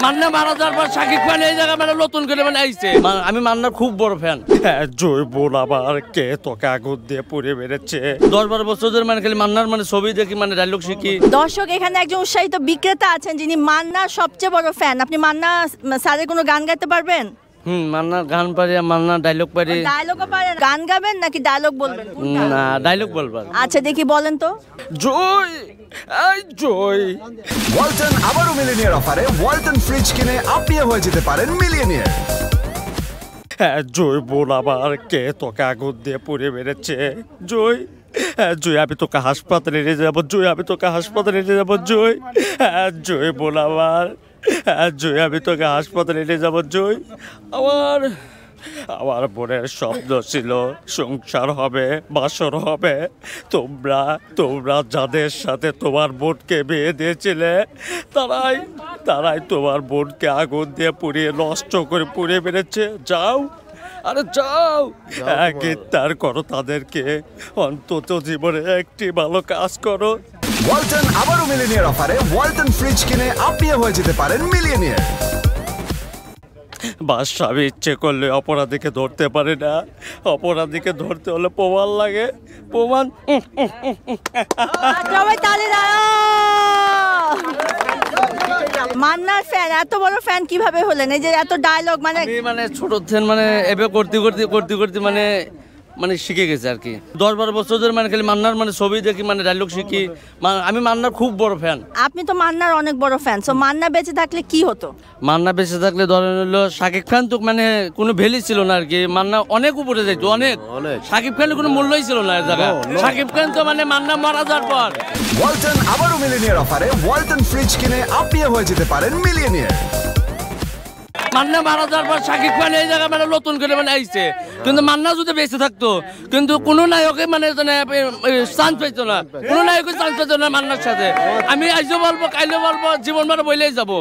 মান্না মারা যাওয়ার পর শাকিব খান এই জায়গায় মানে নতুন করে মানে আইছে। আমি মান্নার খুব বড় ফ্যান। জয়বুল আবার কে তোকে আগুন দিয়ে পুড়ে মেরেছে। 10-12 বছর ধরে মানে খালি মান্নার মানে ছবি দেখি মানে ডায়লগ শিখি। দর্শক এখানে একজন উৎসাহিত বিক্রেতা আছেন যিনি মান্নার সবচেয়ে বড় ফ্যান। আপনি মান্না স্যারের কোনো গান গাইতে পারবেন? মান্নার গান পারি, মান্নার ডায়লগ পারি। ডায়লগও পারেন? গান গাবেন নাকি ডায়লগ বলবেন? না, ডায়লগ বলবার। আচ্ছা দেখি বলেন তো। জয় এই জয়। ওয়ালটন আবারও মিলিনিয়ার অফারে ওয়ালটন ফ্রিজ কিনে আপনিও হয়ে যেতে পারেন মিলিয়নিয়ার। জয়বুল আবার কে তোকে আগুন দিয়ে পুড়ে মেরেছে। জয় জয় আমি তোকে হাসপাতালে নিয়ে যাবো। জয় আমি তোকে হাসপাতালে নিয়ে যাবো। জয় জয়বুল আবার জয় আমি তোকে হাসপাতালে নিয়ে যাবো। জয় আমার বোনের স্বপ্ন ছিল সংসার হবে, বাসর হবে। তোমরা যাদের সাথে তোমার বোনকে বিয়ে দিয়েছিলে তারাই তোমার বোনকে আগুন দিয়ে পুড়িয়ে নষ্ট করে পুড়িয়ে মেরেছে। যাও, আরে যাও, গ্রেপ্তার করো তাদেরকে। অন্তত জীবনে একটি ভালো কাজ করো। ওয়ালটন আবারও মিলিনিয়ার অফারে ওয়ালটন ফ্রিজ কিনে আপনিও হয়ে যেতে পারেন মিলিয়নিয়ার। বাদশা আমি ইচ্ছে করলে অপরাধীকে ধরতে পারে না। অপরাধীকে ধরতে হলে প্রমাণ লাগে। প্রমাণ সবাই তালি দাও। মান্নার ফ্যান, এত বড় ফ্যান কিভাবে হলেন? এই যে এত ডায়লগ মানে মানে ছোট থেকে মানে এভাবে করতে মানে শিখে গেছে আর কি। 10-12 বছর ধরে মানে খালি মান্নার মানে ছবি দেখি মানে ডায়লগ শিখি। আমি মান্নার খুব বড় ফ্যান। আপনি তো মান্নার অনেক বড় ফ্যান। সো মান্না বেঁচে থাকলে কি হতো? মান্না বেঁচে থাকলে ধরেন হলো শাকিব খান তো মানে কোনো ভ্যালি ছিল না আর কি। মান্না অনেক উপরে যাইতো, অনেক। শাকিব খানের কোনো মূল্যই ছিল না এর জায়গায়। শাকিব খান তো মানে মান্না মারা যাওয়ার পর। ওয়ালটন আবারও মিলিনিয়ার অফারে ওয়ালটন ফ্রিজ কিনে আপনিও হয়ে যেতে পারেন মিলিয়নিয়ার। মান্না মারা যাওয়ার পর শাকিব খান এই জায়গায় মানে নতুন করে মানে আইছে। কিন্তু মান্না যদি বেঁচে থাকতো কিন্তু কোনো নায়কে মানে চান্স পাইতো না। কোনো নায়কের চান্স পাইতো না মান্নার সাথে। আমি আজও বলবো, কাইলেও বলবো, জীবন মানে বইলেই যাবো।